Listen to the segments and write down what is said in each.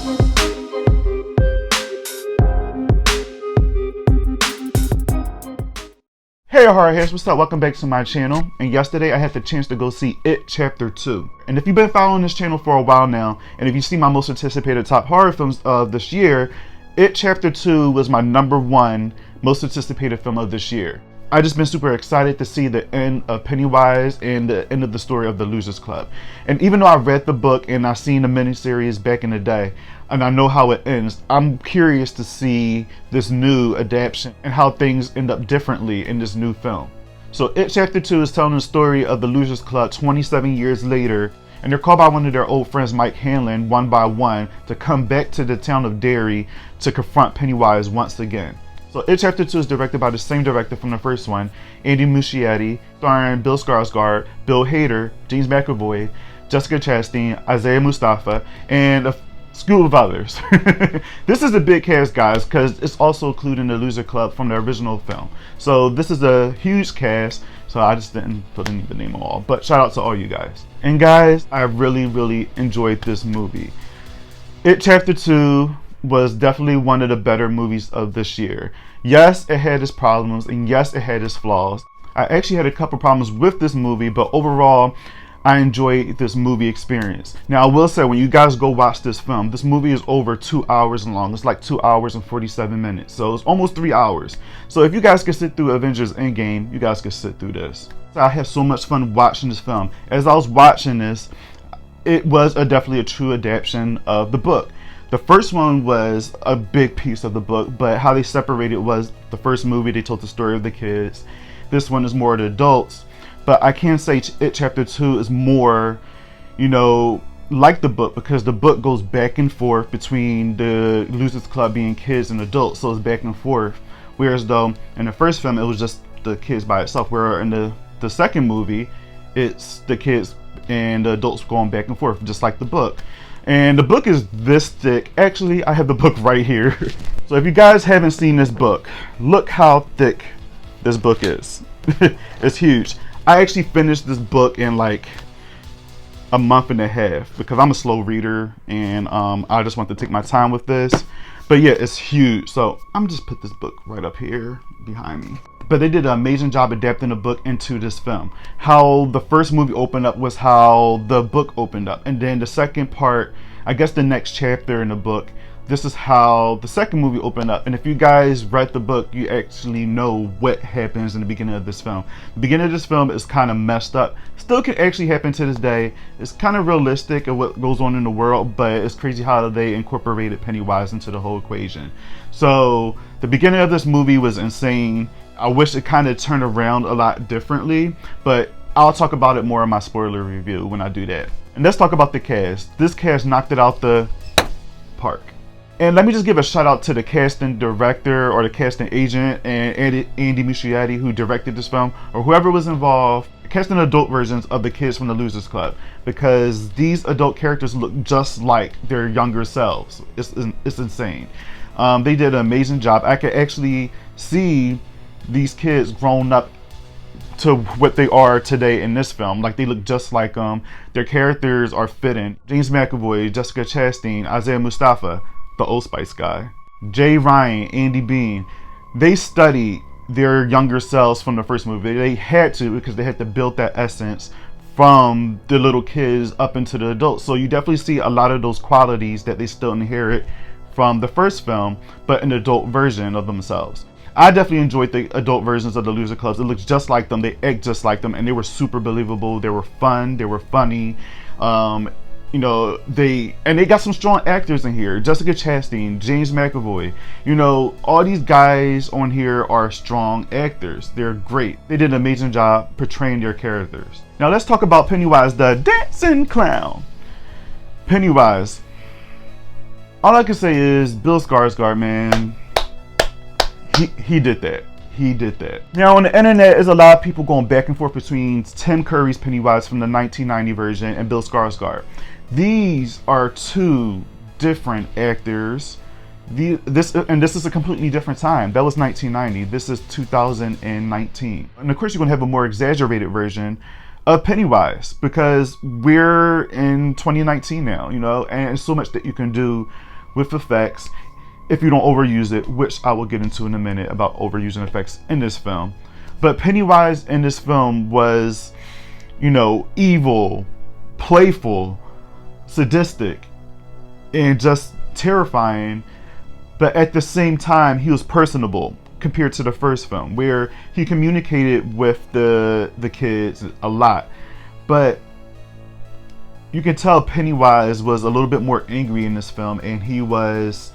Hey horror heads, what's up? Welcome back to my channel. And yesterday I had the chance to go see It Chapter 2. And if you've been following this channel for a while now, and if you see my most anticipated top horror films of this year, It Chapter 2 was my #1 most anticipated film of this year. I just been super excited to see the end of Pennywise and the end of the story of the Losers Club. And even though I read the book and I've seen the miniseries back in the day, and I know how it ends, I'm curious to see this new adaptation and how things end up differently in this new film. So It Chapter 2 is telling the story of the Losers Club 27 years later, and they're called by one of their old friends, Mike Hanlon, one by one, to come back to the town of Derry to confront Pennywise once again. So It Chapter 2 is directed by the same director from the first one, Andy Muschietti, starring Bill Skarsgård, Bill Hader, James McAvoy, Jessica Chastain, Isaiah Mustafa, and a slew of others. This is a big cast, guys, because it's also including the Loser Club from the original film. So this is a huge cast, so I just didn't put in the name of all. But shout out to all you guys. And guys, I really enjoyed this movie. It Chapter 2 was definitely one of the better movies of this year. Yes, it had its problems, and yes, it had its flaws. I actually had a couple problems with this movie, but overall, I enjoyed this movie experience. Now, I will say, when you guys go watch this film, this movie is over 2 hours long. It's like 2 hours and 47 minutes, so it's almost 3 hours. So if you guys can sit through Avengers Endgame, you guys can sit through this. So I had so much fun watching this film. As I was watching this, it was definitely a true adaptation of the book. The first one was a big piece of the book, but how they separated was the first movie, they told the story of the kids. This one is more the adults. But I can say It Chapter 2 is more, like the book, because the book goes back and forth between the Losers Club being kids and adults, so it's back and forth. Whereas though in the first film it was just the kids by itself, where in the second movie it's the kids and the adults going back and forth, just like the book. And the book is this thick. Actually, I have the book right here. So if you guys haven't seen this book, look how thick this book is. It's huge. I actually finished this book in like a month and a half because I'm a slow reader, and I just want to take my time with this. But yeah, it's huge. So I'm just put this book right up here behind me. But they did an amazing job adapting the book into this film. How the first movie opened up was how the book opened up. And then the second part, I guess the next chapter in the book, this is how the second movie opened up. And if you guys read the book, you actually know what happens in the beginning of this film. The beginning of this film is kind of messed up. Still can actually happen to this day. It's kind of realistic of what goes on in the world, but it's crazy how they incorporated Pennywise into the whole equation. So the beginning of this movie was insane. I wish it kind of turned around a lot differently, but I'll talk about it more in my spoiler review when I do that. And let's talk about the cast. This cast knocked it out the park. And let me just give a shout out to the casting director or the casting agent and Andy Muschietti, who directed this film, or whoever was involved, casting adult versions of the kids from the Losers Club, because these adult characters look just like their younger selves. It's insane. They did an amazing job. I could actually see these kids grown up to what they are today in this film. Like, they look just like them. Their characters are fitting. James McAvoy, Jessica Chastain, Isaiah Mustafa, the Old Spice guy, Jay Ryan, Andy Bean. They studied their younger selves from the first movie. They had to, because they had to build that essence from the little kids up into the adults. So you definitely see a lot of those qualities that they still inherit from the first film, but an adult version of themselves. I definitely enjoyed the adult versions of the Loser Clubs. It looks just like them, they act just like them, and they were super believable. They were fun, they were funny. They got some strong actors in here. Jessica Chastain, James McAvoy. All these guys on here are strong actors. They're great. They did an amazing job portraying their characters. Now let's talk about Pennywise, the dancing clown. Pennywise. All I can say is Bill Skarsgård, man. He did that. He did that. Now on the internet, there's a lot of people going back and forth between Tim Curry's Pennywise from the 1990 version and Bill Skarsgård. These are two different actors. This is a completely different time. That was 1990. This is 2019. And of course, you're gonna have a more exaggerated version of Pennywise because we're in 2019 now, and there's so much that you can do with effects if you don't overuse it, which I will get into in a minute about overusing effects in this film. But Pennywise in this film was, evil, playful, sadistic, and just terrifying. But at the same time, he was personable compared to the first film, where he communicated with the kids a lot. But you can tell Pennywise was a little bit more angry in this film, and he was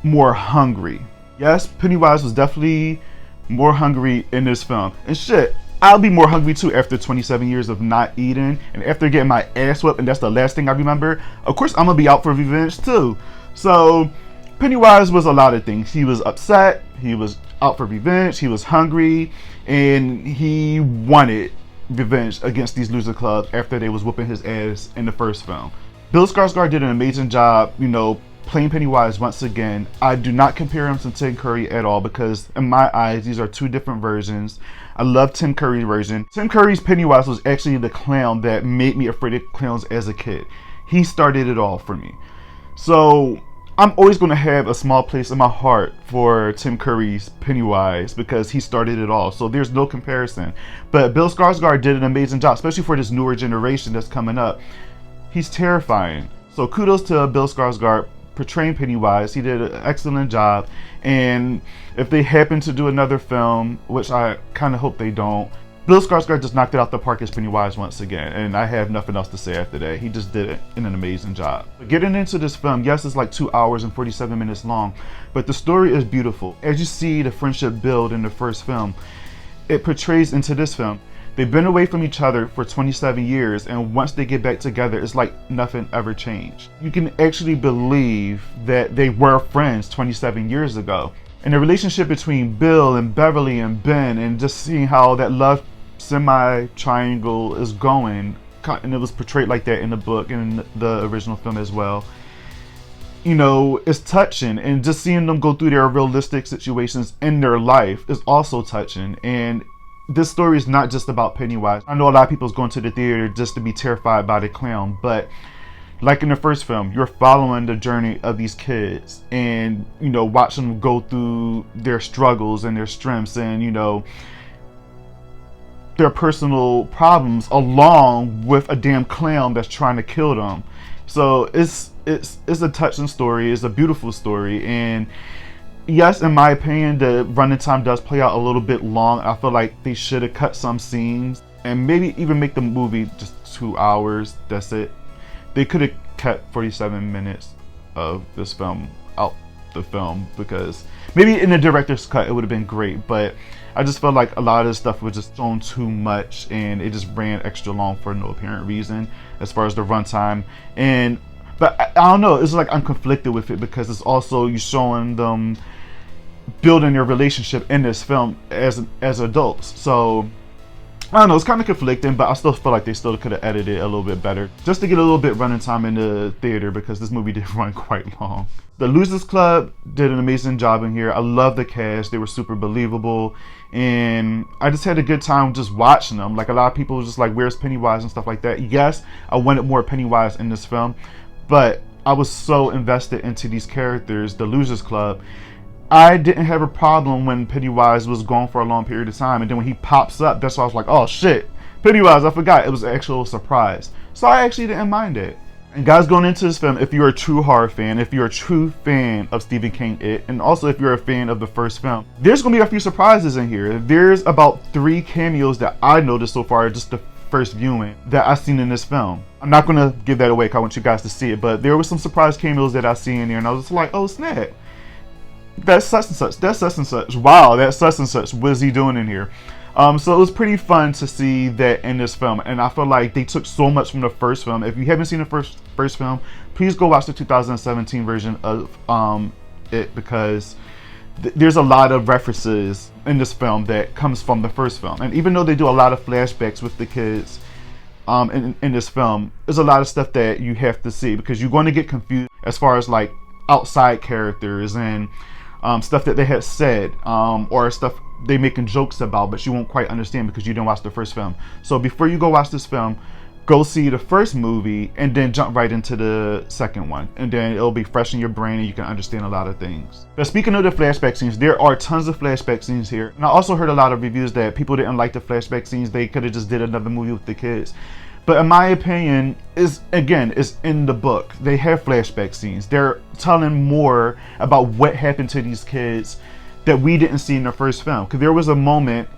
more hungry. Yes, Pennywise was definitely more hungry in this film. And shit, I'll be more hungry too after 27 years of not eating and after getting my ass whipped, and that's the last thing I remember. Of course, I'm gonna be out for revenge too. So Pennywise was a lot of things. He was upset, he was out for revenge, he was hungry, and he wanted revenge against these loser clubs after they was whooping his ass in the first film. Bill Skarsgård did an amazing job, playing Pennywise once again. I do not compare him to Tim Curry at all, because in my eyes, these are two different versions. I love Tim Curry's version. Tim Curry's Pennywise was actually the clown that made me afraid of clowns as a kid. He started it all for me. So I'm always going to have a small place in my heart for Tim Curry's Pennywise because he started it all. So there's no comparison. But Bill Skarsgård did an amazing job, especially for this newer generation that's coming up. He's terrifying. So kudos to Bill Skarsgård portraying Pennywise. He did an excellent job. And if they happen to do another film, which I kind of hope they don't, Bill Skarsgård just knocked it out the park as Pennywise once again, and I have nothing else to say after that. He just did it in an amazing job. But getting into this film, yes, it's like 2 hours and 47 minutes long, but the story is beautiful. As you see the friendship build in the first film, it portrays into this film. They've been away from each other for 27 years, and once they get back together, it's like nothing ever changed. You can actually believe that they were friends 27 years ago. And the relationship between Bill and Beverly and Ben, and just seeing how that love semi-triangle is going, and it was portrayed like that in the book and in the original film as well, it's touching. And just seeing them go through their realistic situations in their life is also touching. And this story is not just about Pennywise. I know a lot of people's going to the theater just to be terrified by the clown, but like in the first film, you're following the journey of these kids and, watching them go through their struggles and their strengths and, their personal problems along with a damn clown that's trying to kill them. So it's a touching story. It's a beautiful story. And yes, in my opinion, the running time does play out a little bit long. I feel like they should have cut some scenes and maybe even make the movie just 2 hours. That's it. They could have cut 47 minutes of this film out the film, because maybe in the director's cut it would have been great, but I just felt like a lot of this stuff was just shown too much and it just ran extra long for no apparent reason as far as the runtime. But I don't know, it's like I'm conflicted with it because it's also you showing them building their relationship in this film as adults. So I don't know, it's kind of conflicting, but I still feel like they still could have edited it a little bit better just to get a little bit running time in the theater, because this movie did run quite long. The Losers Club did an amazing job in here. I love the cast. They were super believable, and I just had a good time just watching them. Like, a lot of people were just like, where's Pennywise and stuff like that. Yes, I wanted more Pennywise in this film, but I was so invested into these characters, the Losers Club. I didn't have a problem when Pennywise was gone for a long period of time, and then when he pops up, that's why I was like, oh shit, Pennywise, I forgot. It was an actual surprise. So I actually didn't mind it. And guys, going into this film, if you're a true horror fan, if you're a true fan of Stephen King It, and also if you're a fan of the first film, there's going to be a few surprises in here. There's about 3 cameos that I noticed so far, just the first viewing, that I've seen in this film. I'm not going to give that away because I want you guys to see it, but there were some surprise cameos that I see in there, and I was just like, oh snap, that's such and such, that's such and such, wow, that's such and such, what is he doing in here? So it was pretty fun to see that in this film, and I feel like they took so much from the first film. If you haven't seen the first film, please go watch the 2017 version of it, because there's a lot of references in this film that comes from the first film. And even though they do a lot of flashbacks with the kids in this film, there's a lot of stuff that you have to see, because you're going to get confused as far as like outside characters and stuff that they had said, or stuff they making jokes about, but you won't quite understand because you didn't watch the first film. So before you go watch this film, go see the first movie and then jump right into the second one, and then it'll be fresh in your brain and you can understand a lot of things. But speaking of the flashback scenes, there are tons of flashback scenes here, and I also heard a lot of reviews that people didn't like the flashback scenes. They could have just did another movie with the kids. But in my opinion, is in the book. They have flashback scenes. They're telling more about what happened to these kids that we didn't see in the first film. Because there was a moment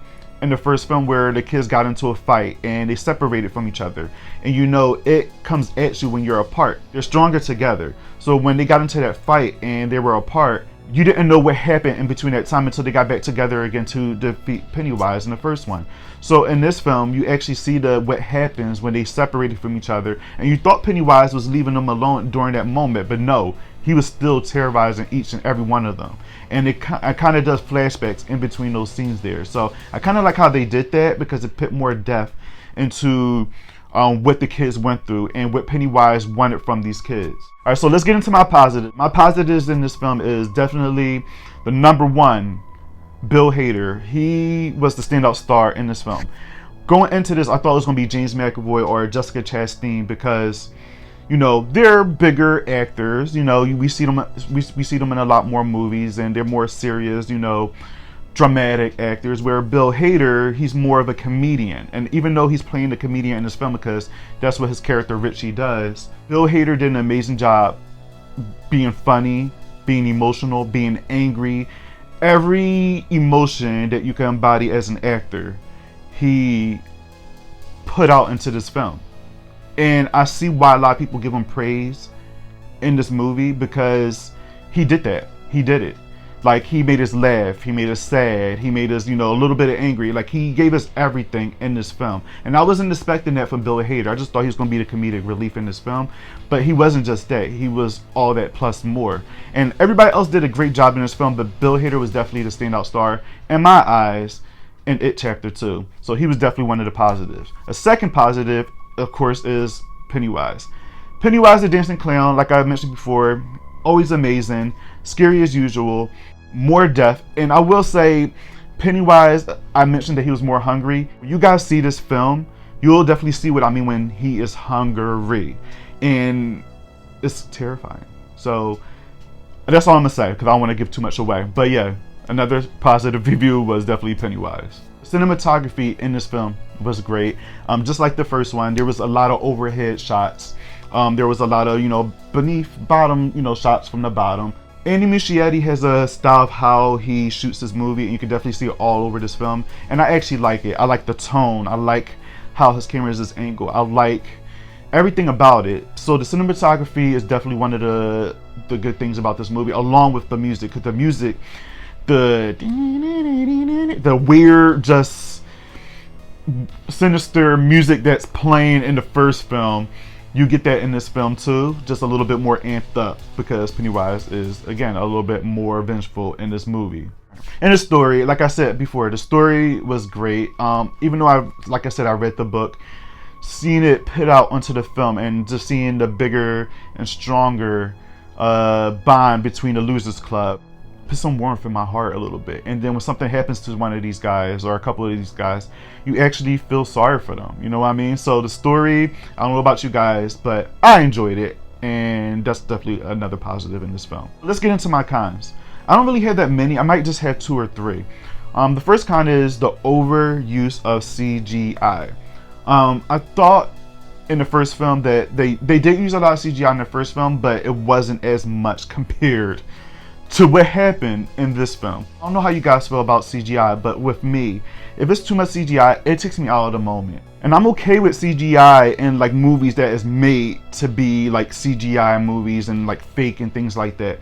in the first film where the kids got into a fight and they separated from each other. And you know, it comes at you when you're apart. They're stronger together. So when they got into that fight and they were apart, you didn't know what happened in between that time until they got back together again to defeat Pennywise in the first one. So in this film, you actually see what happens when they separated from each other. And you thought Pennywise was leaving them alone during that moment, but no, he was still terrorizing each and every one of them. And it kind of does flashbacks in between those scenes there. So I kind of like how they did that, because it put more depth into what the kids went through and what Pennywise wanted from these kids. All right, so let's get into my positives. My positives in this film is definitely the number one, Bill Hader. He was the standout star in this film. Going into this, I thought it was going to be James McAvoy or Jessica Chastain, because you know, they're bigger actors. You know, we see them in a lot more movies, and they're more serious, you know, dramatic actors. Where Bill Hader, he's more of a comedian. And even though he's playing the comedian in this film, because that's what his character Richie does, Bill Hader did an amazing job being funny, being emotional, being angry. Every emotion that you can embody as an actor, he put out into this film. And I see why a lot of people give him praise in this movie, because he did that. He did it. Like, he made us laugh, he made us sad, he made us, you know, a little bit angry. Like, he gave us everything in this film. And I wasn't expecting that from Bill Hader. I just thought he was going to be the comedic relief in this film. But he wasn't just that. He was all that plus more. And everybody else did a great job in this film, but Bill Hader was definitely the standout star in my eyes in It Chapter 2. So he was definitely one of the positives. A second positive, of course, is Pennywise. Pennywise the Dancing Clown, like I mentioned before, always amazing, scary as usual, more death. And I will say, Pennywise, I mentioned that he was more hungry. When you guys see this film, you'll definitely see what I mean when he is hungry. And it's terrifying. So that's all I'm going to say, because I don't want to give too much away. But yeah, another positive review was definitely Pennywise. Cinematography in this film was great. Just like the first one, there was a lot of overhead shots. There was a lot of, you know, bottom, you know, shots from the bottom. Andy Muschietti has a style of how he shoots this movie, and you can definitely see it all over this film. And I actually like it. I like the tone. I like how his camera is this angle. I like everything about it. So the cinematography is definitely one of the good things about this movie, along with the music. Because the music, the weird, just sinister music that's playing in the first film, you get that in this film too, just a little bit more amped up, because Pennywise is, again, a little bit more vengeful in this movie. And the story, like I said before, the story was great. Even though like I said, I read the book, seeing it put out onto the film and just seeing the bigger and stronger bond between the Losers Club put some warmth in my heart a little bit. And then when something happens to one of these guys or a couple of these guys, you actually feel sorry for them. You know what I mean? So the story, I don't know about you guys, but I enjoyed it, and that's definitely another positive in this film. Let's get into my cons. I don't really have that many. I might just have 2 or 3. The first con is the overuse of CGI. I thought in the first film that they did use a lot of CGI in the first film, but it wasn't as much compared to what happened in this film. I don't know how you guys feel about CGI, but with me, if it's too much CGI, it takes me out of the moment. And I'm okay with CGI in like movies that is made to be like CGI movies and like fake and things like that.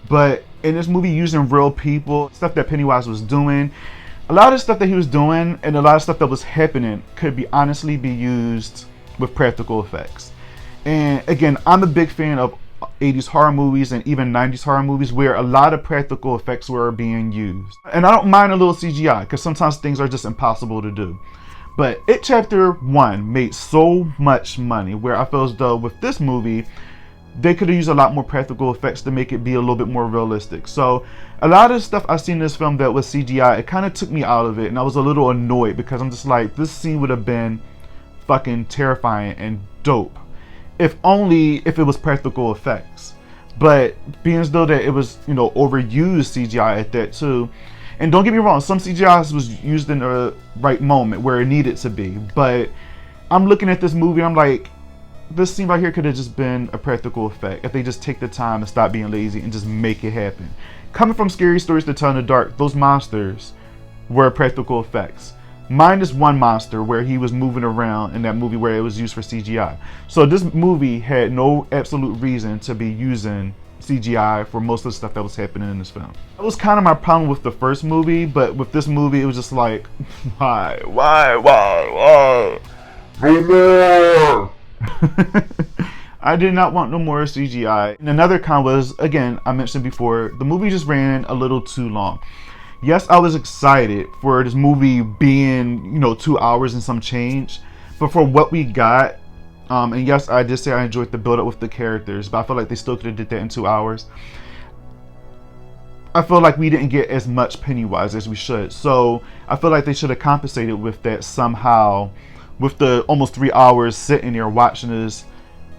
But in this movie, using real people, stuff that Pennywise was doing, a lot of stuff that he was doing and a lot of stuff that was happening could be honestly be used with practical effects. And again, I'm a big fan of 80s horror movies and even 90s horror movies where a lot of practical effects were being used. And I don't mind a little CGI, because sometimes things are just impossible to do. But It Chapter 1 made so much money where I feel as though with this movie, they could have used a lot more practical effects to make it be a little bit more realistic. So a lot of stuff I've seen in this film that was CGI, it kind of took me out of it, and I was a little annoyed, because I'm just like, this scene would have been fucking terrifying and dope. If only if it was practical effects. But being as though that it was, you know, overused CGI at that too. And don't get me wrong, some CGI was used in the right moment where it needed to be. But I'm looking at this movie, I'm like, this scene right here could have just been a practical effect if they just take the time and stop being lazy and just make it happen. Coming from Scary Stories to Tell in the Dark, those monsters were practical effects. Minus one monster where he was moving around in that movie where it was used for CGI. So this movie had no absolute reason to be using CGI for most of the stuff that was happening in this film. That was kind of my problem with the first movie, but with this movie it was just like, why? No more! I did not want no more CGI. And another con was, again, I mentioned before, the movie just ran a little too long. Yes, I was excited for this movie being, you know, 2 hours and some change, but for what we got, and yes, I did say I enjoyed the build up with the characters, but I feel like they still could have did that in 2 hours. I feel like we didn't get as much Pennywise as we should, so I feel like they should have compensated with that somehow. With the almost 3 hours sitting there watching this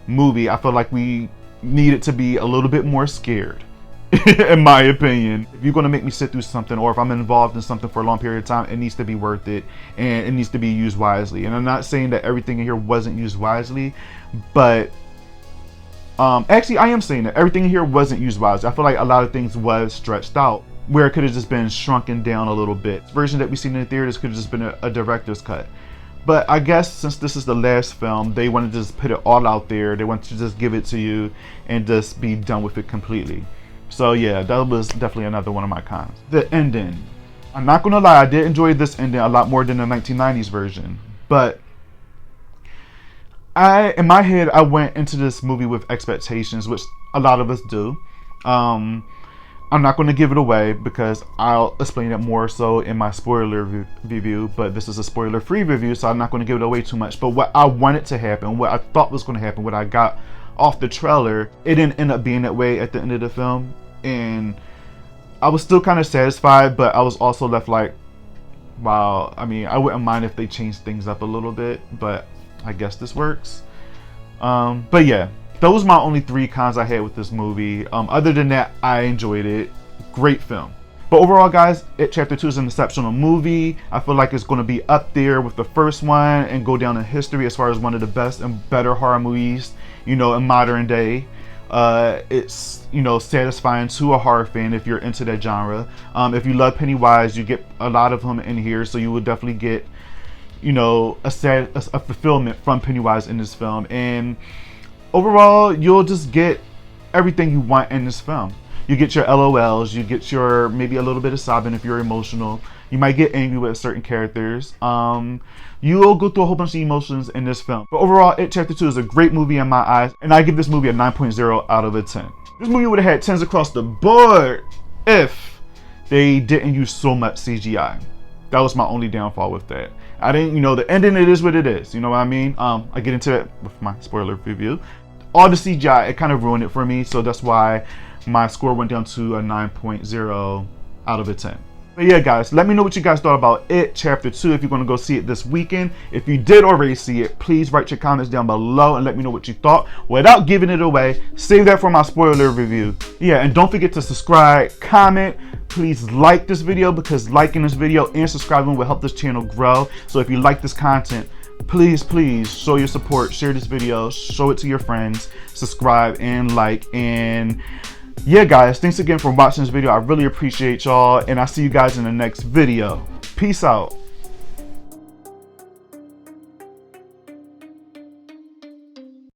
movie, I feel like we needed to be a little bit more scared. In my opinion, if you're going to make me sit through something, or if I'm involved in something for a long period of time, it needs to be worth it, and it needs to be used wisely. And I'm not saying that everything in here wasn't used wisely, but actually I am saying that everything in here wasn't used wisely. I feel like a lot of things was stretched out where it could have just been shrunken down a little bit. The version that we seen in the theaters could have just been a director's cut. But I guess since this is the last film, they wanted to just put it all out there. They wanted to just give it to you and just be done with it completely. So yeah, that was definitely another one of my cons. The ending. I'm not gonna lie, I did enjoy this ending a lot more than the 1990s version. But in my head, I went into this movie with expectations, which a lot of us do. I'm not going to give it away because I'll explain it more so in my spoiler review, but this is a spoiler-free review, so I'm not going to give it away too much. But what I wanted to happen, what I thought was going to happen, what I got off the trailer, it didn't end up being that way at the end of the film. And I was still kind of satisfied, but I was also left like, wow, I mean, I wouldn't mind if they changed things up a little bit, but I guess this works. But yeah. Those were my only 3 cons I had with this movie. Other than that, I enjoyed it. Great film. But overall, guys, It Chapter 2 is an exceptional movie. I feel like it's going to be up there with the first one and go down in history as far as one of the best and better horror movies, you know, in modern day. It's, you know, satisfying to a horror fan if you're into that genre. If you love Pennywise, you get a lot of them in here, so you will definitely get, you know, a fulfillment from Pennywise in this film. And overall, you'll just get everything you want in this film. You get your LOLs, you get your maybe a little bit of sobbing if you're emotional. You might get angry with certain characters. You'll go through a whole bunch of emotions in this film. But overall, It Chapter 2 is a great movie in my eyes, and I give this movie a 9.0 out of a 10. This movie would have had 10s across the board if they didn't use so much CGI. That was my only downfall with that. I didn't, you know, the ending, it is what it is. You know what I mean? I get into it with my spoiler review. All the CGI, it kind of ruined it for me. So that's why my score went down to a 9.0 out of a 10. But yeah, guys, let me know what you guys thought about It Chapter 2 if you're going to go see it this weekend. If you did already see it, please write your comments down below and let me know what you thought without giving it away. Save that for my spoiler review. Yeah, and don't forget to subscribe, comment. Please like this video because liking this video and subscribing will help this channel grow. So if you like this content, please show your support, share this video, show it to your friends, subscribe and like. And yeah, guys, thanks again for watching this video. I really appreciate y'all, and I'll see you guys in the next video. Peace out.